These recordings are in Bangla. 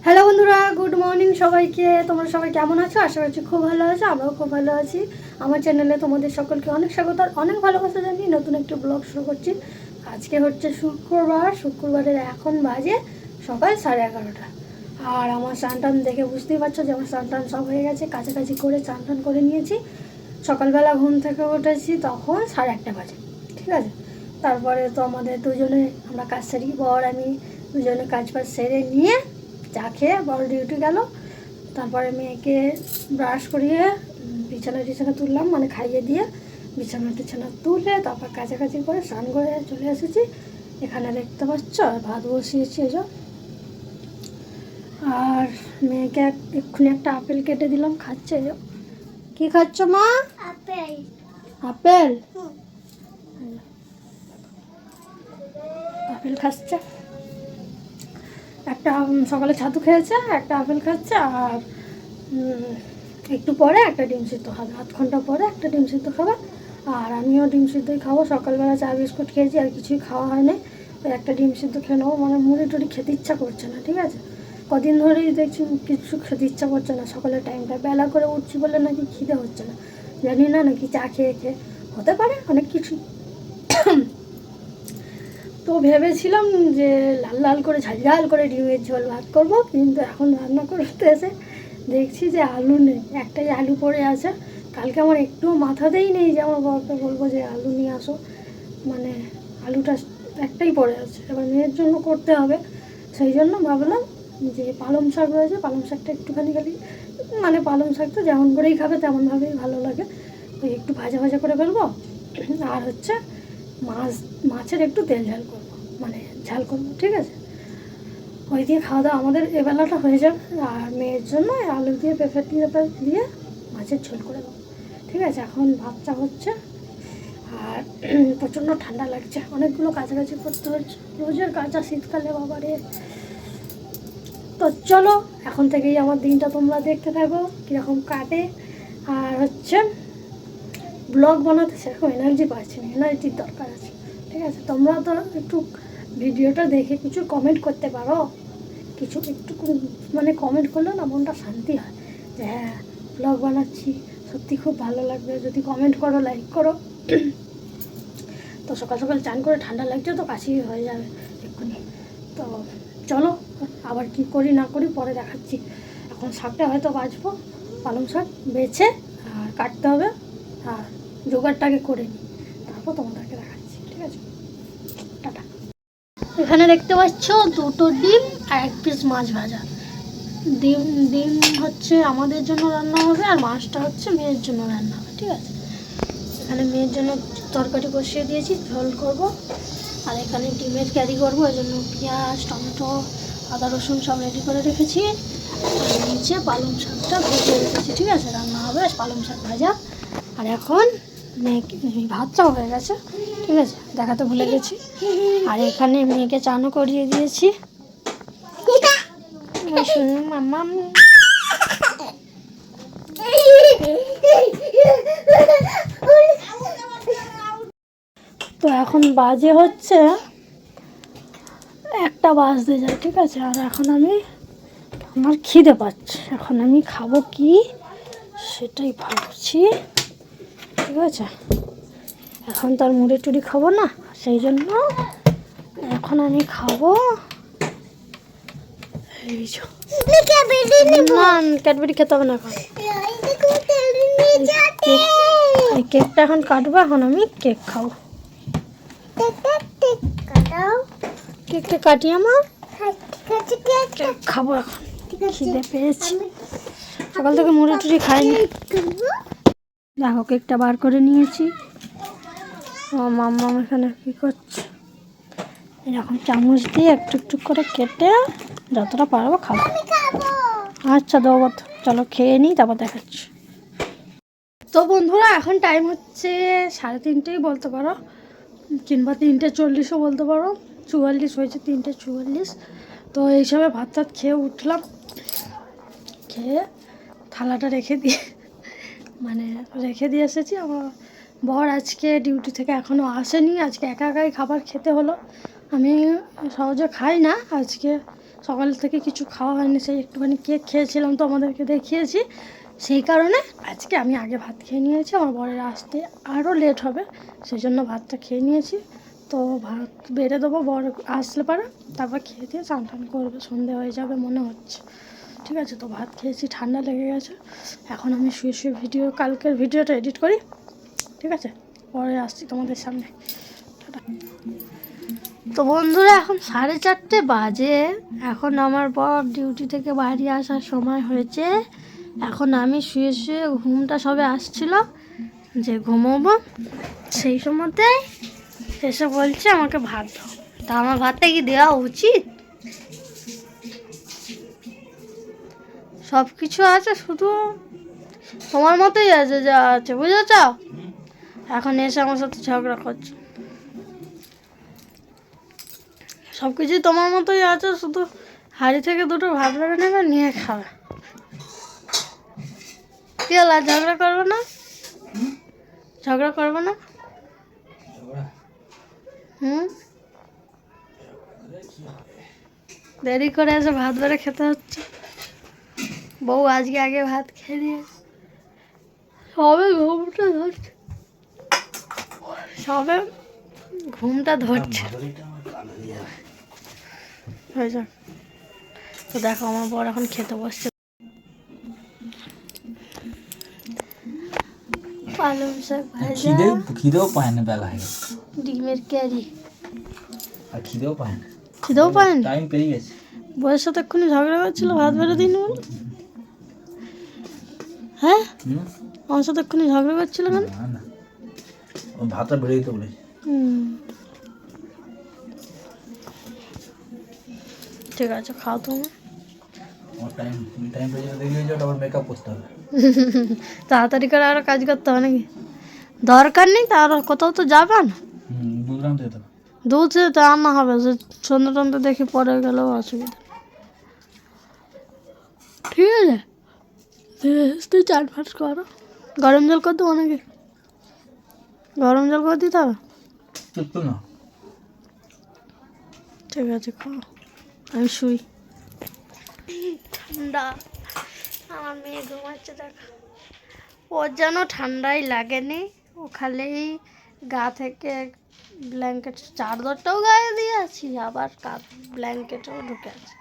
হ্যালো বন্ধুরা, গুড মর্নিং সবাইকে। তোমরা সবাই কেমন আছো? আশা করছি খুব ভালো আছো। আমরাও খুব ভালো আছি। আমার চ্যানেলে তোমাদের সকলকে অনেক স্বাগত আর অনেক ভালোবাসা জানিয়ে নতুন একটি ব্লগ শুরু করছি। আজকে হচ্ছে শুক্রবারের এখন বাজে সকাল 11:30। আর আমার স্নান দেখে বুঝতেই পারছো যে আমার স্নান সব হয়ে গেছে। কাছাকাছি করে স্নান করে নিয়েছি। সকালবেলা ঘুম থেকে উঠেছি তখন 1:30 বাজে, ঠিক আছে। তারপরে তো আমাদের দুজনে আমরা কাজ সারি, বর আমি দুজনে কাজ বাজ সেরে নিয়ে চা খেয়ে বড় ডিউটি গেল। তারপরে মেয়েকে ব্রাশ করিয়ে বিছানা তুললাম, মানে খাইয়ে দিয়ে বিছানা তুলে তারপর কাছাকাছি করে স্নান করে চলে এসেছি। এখানে দেখতে পাচ্ছ ভাত বসিয়েছি এই যে। আর মেয়েকে এক্ষুনি একটা আপেল কেটে দিলাম, খাচ্ছে। কি খাচ্ছ মা? আপেল। আপেল আপেল খাচ্ছে। একটা সকালে ছাতু খেয়েছে, একটা আপেল খাচ্ছে। আর একটু পরে একটা ডিম সিদ্ধ খাবে, আধ ঘন্টা পরে একটা ডিম সিদ্ধ খাবে। আর আমিও ডিম সিদ্ধই খাবো। সকালবেলা চা বিস্কুট খেয়েছি, আর কিছুই খাওয়া হয়নি। ওই একটা ডিম সিদ্ধ খেয়ে নেবো, মানে মুড়ি টুড়ি খেতে ইচ্ছা করছে না, ঠিক আছে। কদিন ধরেই দেখছি কিছু খেতে ইচ্ছা করছে না। সকালের টাইমটা বেলা করে উঠছি বলে নাকি খিদে হচ্ছে না, জানি না, নাকি চা খেয়ে হতে পারে অনেক কিছু। তো ভেবেছিলাম যে লাল লাল করে ঝাল করে ডিমের ঝোল ভাত করবো, কিন্তু এখন রান্না করতে এসে দেখছি যে আলু নেই, একটাই আলু পড়ে আছে। কালকে আমার একটু মাথাতেই নেই যে আমার বাবাকে বলবো যে আলু নিয়ে আসো, মানে আলুটা একটাই পড়ে আছে। এবার মেয়ের জন্য করতে হবে, সেই জন্য ভাবলাম যে পালং শাক রয়েছে, পালং শাকটা একটুখানি খালি, মানে পালং শাক তো যেমন করেই খাবে তেমনভাবেই ভালো লাগে, ওই একটু ভাজা ভাজা করে ফেলবো। আর হচ্ছে মাছের একটু তেল ঝাল করবো, মানে ঝাল করবো, ঠিক আছে। ওই দিয়ে খাওয়া দাওয়া আমাদের এবেলাটা হয়ে যাবে। আর মেয়ের জন্য আলু দিয়ে পেঁপে দিয়ে মাছের ঝোল করে দেবো, ঠিক আছে। এখন ভাতটা হচ্ছে। আর প্রচণ্ড ঠান্ডা লাগছে, অনেকগুলো কাছাকাছি করতে হচ্ছে, রোজের কাঁচা শীতকালে বাবারে। তো চলো এখন থেকেই আমার দিনটা তোমরা দেখতে থাকো কীরকম কাটে। আর হচ্ছে ব্লগ বানাতে সেরকম এনার্জি পাচ্ছি না, এনার্জির দরকার আছে, ঠিক আছে। তোমরা তো একটু ভিডিওটা দেখে কিছু কমেন্ট করতে পারো, কিছু একটু মানে কমেন্ট করলে না মনটা শান্তি হয় যে হ্যাঁ ব্লগ বানাচ্ছি, সত্যি খুব ভালো লাগবে যদি কমেন্ট করো, লাইক করো। তো সকাল সকাল চান করে ঠান্ডা লাগছে তো কাশি হয়ে যাবে এক্ষুনি। তো চলো আবার কি করি না করি পরে দেখাচ্ছি। এখন শাকটা হয়তো বাছবো, পালং শাক বেছে আর কাটতে হবে, আর জোগাড়টাকে করে নিই, তারপর তোমাদেরকে দেখাচ্ছি, ঠিক আছে। টাটা। এখানে দেখতে পাচ্ছ দুটো ডিম আর 1 পিস মাছ ভাজা। ডিম ডিম হচ্ছে আমাদের জন্য রান্না হবে, আর মাছটা হচ্ছে মেয়ের জন্য রান্না হবে, ঠিক আছে। এখানে মেয়ের জন্য তরকারি বসিয়ে দিয়েছি, ঝোল করব। আর এখানে ডিমের ক্যারি করবো, ওই জন্য পেঁয়াজ, টমেটো, আদা রসুন সব রেডি করে রেখেছি। আর নিচে পালং শাকটা ভেজে রেখেছি, ঠিক আছে, রান্না হবে পালং শাক ভাজা। আর এখন মেয়েকে ভাতটাও হয়ে গেছে, ঠিক আছে, দেখাতে ভুলে গেছি। আর এখানে মেয়েকে চানও করিয়ে দিয়েছি। মাম্মা তো এখন বাজে হচ্ছে 1টা বাজতে যায়, ঠিক আছে। আর এখন আমার খিদে পাচ্ছে, এখন আমি খাবো কি সেটাই ভাবছি, ঠিক আছে। এখন তো আর মুড়ি টুড়ি খাবো না, সেই জন্য এখন আমি খাবো না, ক্যাডবেরি খেতে হবে না এখন। কেকটা এখন কাটবো, এখন আমি কেক খাবো। কেকটা কাটি আমার, কেক খাবো এখন, খিদে পেয়েছি, সকাল থেকে মুড়ি টুড়ি খাইনি। দেখো কেকটা বার করে নিয়েছি। মাম্মা এখানে কী করছে, এরকম চামচ দিয়ে একটু একটু করে কেটে যতটা পারবো খাবো। আচ্ছা দেবো, চলো খেয়ে নিই তারপর দেখাচ্ছি। তো বন্ধুরা এখন টাইম হচ্ছে 3:30 বলতে পারো, কিংবা 3:40ও বলতে পারো, 44 হয়েছে, 3:44। তো এই সময় ভাত টাত খেয়ে উঠলাম, খেয়ে থালাটা রেখে দিয়ে এসেছি। আমার বর আজকে ডিউটি থেকে এখনও আসেনি, আজকে একা একাই খাবার খেতে হলো। আমি সহজে খাই না, আজকে সকাল থেকে কিছু খাওয়া হয়নি, সেই একটুখানি কেক খেয়েছিলাম, তো আমাদেরকে দেখিয়েছি। সেই কারণে আজকে আমি আগে ভাত খেয়ে নিয়েছি, আমার বরের আসতে আরও লেট হবে, সেই জন্য ভাতটা খেয়ে নিয়েছি। তো ভাত বেড়ে দেবো, বর আসলে পারে তারপর খেয়ে দিয়ে চান টান করবে, সন্ধে হয়ে যাবে মনে হচ্ছে। ঠিক আছে, তো ভাত খেয়েছি, ঠান্ডা লেগে গেছে। এখন আমি শুয়ে শুয়ে কালকের ভিডিওটা এডিট করি। ঠিক আছে, পরে আসছি তোমাদের সামনে। তো বন্ধুরা, এখন 4:30 বাজে। এখন আমার বর ডিউটি থেকে বাড়ি আসার সময় হয়েছে। এখন আমি শুয়ে শুয়ে ঘুমটা সবে আসছিল যে ঘুমোবো, সেই সময়তে এসে বলছে আমাকে ভাত দাও। তা আমার ভাতটা কি দেওয়া উচিত? সব কিছু আছে, শুধু তোমার মতোই আছে যা আছে, বুঝেছ? এখন এসে আমার সাথে ঝগড়া করছে। সব কিছুই তোমার মতোই আছে, শুধু হাঁড়ি থেকে দুটো ভাত বেড়ে নেবে, নিয়ে খাবে। কি হলো, ঝগড়া করবে না? ঝগড়া করবে না? দেরি করে এসে ভাত বেড়ে খেতে হচ্ছে। বউ আজকে আগে ভাত খেয়ে নিয়েছে। সবে ঘুমটা ধরছে, সবে ঘুমটা ধরছে। তো দেখো, আমার বর এখন খেতে বসছে। পালং শাক ভাজা, খিদেও পায় না, বেলা হয়ে গেছে। ডিমের ক্যারি, আর খিদেও পায় না। খিদেও পায় না, টাইম পেরিয়ে গেছে। বউয়ের সাথে এক্ষুনি ঝগড়া করছিল ভাত বেড়ে দিন বলে। হ্যাঁ, আমার সাথে এক্ষুনি ঝগড়া করছিল কেন? না না, ও ভাতটা বেড়ে দিতে বলেছে। ঠিক আছে, খাও তুমি। টাইম পেরিয়ে দেরি হয়ে যাবে, আবার মেকআপ করতে হবে। তাড়াতাড়ি করে আরো কাজ করতে হবে নাকি? দরকার নেই, তার কোথাও তো যাবে না। দুধ আনতে যেতে হবে। দুধ তো আনা হবে, যে সন্ধ্যে টন্ধে দেখি পরে গেলেও অসুবিধা। ঠিক আছে, তুই চাট ফাট করো। গরম জল করে দেবো নাকি? গরম জল করে দিতে হবে? একটু না। ঠিক আছে, খাও, আমি শুই। ঠান্ডা, আমার মেয়ে ঘুমাচ্ছে দেখো। ওর যেন ঠান্ডাই লাগেনি, ও খালি গা থেকে ব্ল্যাঙ্কেট চাদরটাও গায়ে দিয়ে আছি, আবার ব্ল্যাঙ্কেটও ঢুকে আছে।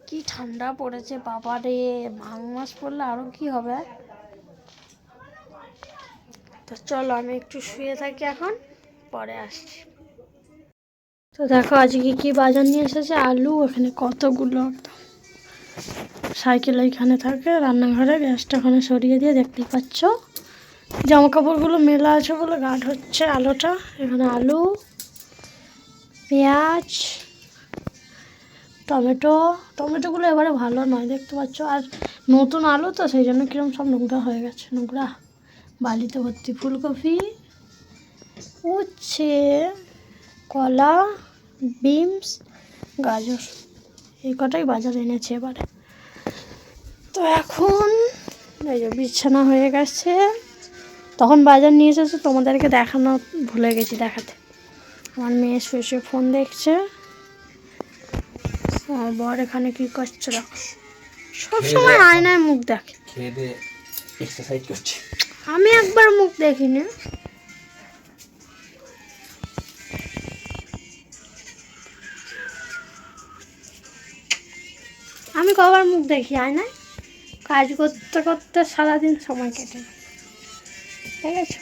কি ঠান্ডা পড়েছে বাবা রে, মাঘ মাস পড়লে আরও কি হবে। তো চলো আমি একটু শুয়ে থাকি এখন, পরে আসছি। তো দেখো আজকে কি বাজার নিয়ে এসেছে, আলু এখানে কতগুলো, একদম। সাইকেল এইখানে থাকে, রান্নাঘরে গ্যাসটা ওখানে সরিয়ে দিয়ে দেখতেই পাচ্ছ। জামা কাপড়গুলো মেলা আছে বলে গাঢ় হচ্ছে আলোটা। এখানে আলু, পেঁয়াজ, টমেটোগুলো এবারে ভালো নয়, দেখতে পাচ্ছ। আর নতুন আলু তো, সেই জন্য কিরকম সব নোংরা হয়ে গেছে, নোংরা বালিতে ভর্তি। ফুলকপি, উচ্ছে, কলা, বিনস, গাজর, এই কটাই বাজার এনেছে এবারে। তো এখন এই যে বিছানা হয়ে গেছে। তখন বাজার নিয়ে এসেছে, তোমাদেরকে দেখানো ভুলে গেছি দেখাতে। আমার মেয়ে শুয়ে শুয়ে ফোন দেখছে, আমার বর এখানে কি করছে দেখো, সবসময় আয়নায় মুখ দেখে। খেয়ে দিয়ে এক্সারসাইজ করছে। আমি একবার মুখ দেখিনি। আমি কবার মুখ দেখি আয়নায়? কাজ করতে করতে সারাদিন সময় কেটে যায়। ঠিক আছে,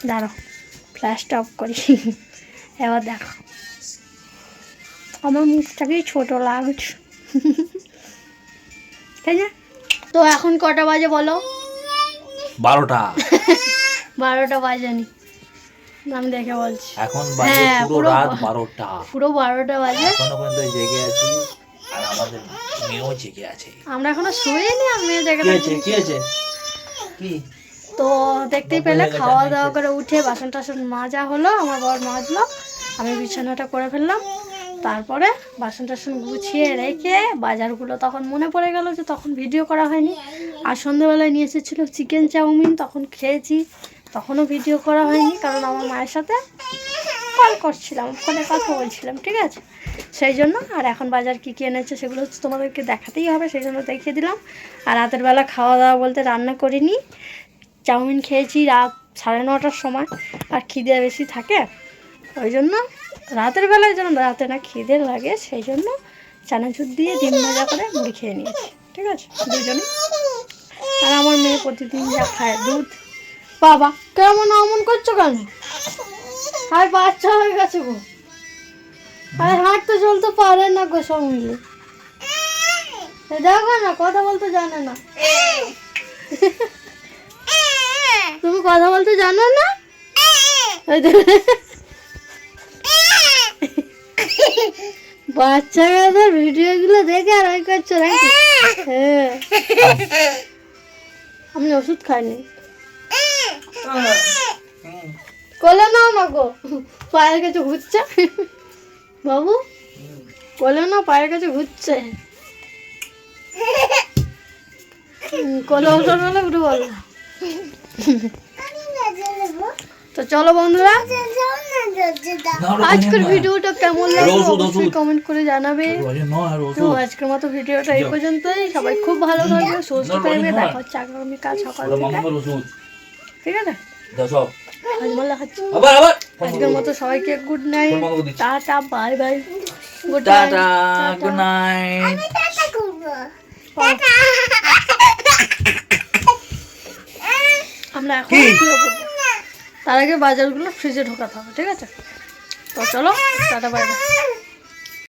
দাঁড়াও ফ্ল্যাশটা অফ করি। এবার দেখো, আমার মুখটাকেই ছোটো লাগছে। ঠিক আছে, তো এখন কটা বাজে বলো? 12টা। 12টা বাজেনি, আমি দেখে বলছি। এখন বাজে পুরো রাত 12টা। পুরো 12টা বাজে, এখনো পর্যন্ত জেগে আছি, আর আমাদের মেয়েও জেগে আছে। আমরা এখনো শুইনি, আর মেয়ে জেগে আছে। কি আছে কি? তো দেখতেই পেলে, খাওয়া দাওয়া করে উঠে বাসন টাসন মাজা হলো, আমার বর মাজলো, আমি বিছানাটা করে ফেললাম। তারপরে বাসন টাসন গুছিয়ে রেখে বাজারগুলো তখন মনে পড়ে গেল যে তখন ভিডিও করা হয়নি। আর সন্ধ্যেবেলায় নিয়ে এসেছিলো চিকেন চাউমিন, তখন খেয়েছি, তখনও ভিডিও করা হয়নি, কারণ আমার মায়ের সাথে কল করছিলাম, ফোনে কথা বলছিলাম। ঠিক আছে, সেই জন্য। আর এখন বাজার কী কী এনেছে সেগুলো হচ্ছে তোমাদেরকে দেখাতেই হবে, সেই জন্য দেখিয়ে দিলাম। আর রাতের বেলা খাওয়া দাওয়া বলতে রান্না করিনি, চাউমিন খেয়েছি রাত 9:30টার সময়। আর খিদে বেশি থাকে ওই জন্য রাতের বেলায় যেন রাতে না খিদে লাগে, সেই জন্য চানাচুর দিয়ে ডিম ভাজা করে মুড়ি খেয়ে নিয়েছি, ঠিক আছে দুজনে। আর আমার মেয়ে প্রতিদিন যা খায় দুধ। বাবা কেমন অমন করছো কেন? আর বাচ্চা হয়ে গেছে গো, আর হাঁটতে চলতে পারে না গো সব মিলে। দেখো না কথা বলতে জানে না। তুমি কথা বলতে জানো না? বাচ্চাদের ভিডিওগুলো দেখে আর ওই করছো নাকি? হ্যাঁ আমি ওষুধ খাইনি। কোলে নাও না গো, পায়ের কাছে ঘুরছে বাবু, কোলে না পায়ের কাছে ঘুরছে। কোলে ওষুধ হলে উঠে বলো। তো চলো বন্ধুরা, আজকের ভিডিওটা কেমন লাগলো অবশ্যই কমেন্ট করে জানাবে। তো আজকের মতো ভিডিওটা এই পর্যন্তই। সবাই খুব ভালো থাকবে, সুস্থ থাকবে। দেখা হচ্ছে আগামীকাল সকাল থেকে, ঠিক আছে? হাজমাল্লা খাচ্ছি। আজকের মতো সবাইকে good night, tata, bye bye, good tata, good night. আমরা এখন শুয়ে পড়বো, তার আগে বাজারগুলো ফ্রিজে ঢোকাতে হবে, ঠিক আছে? তো চলো টাটা, বাই বাই।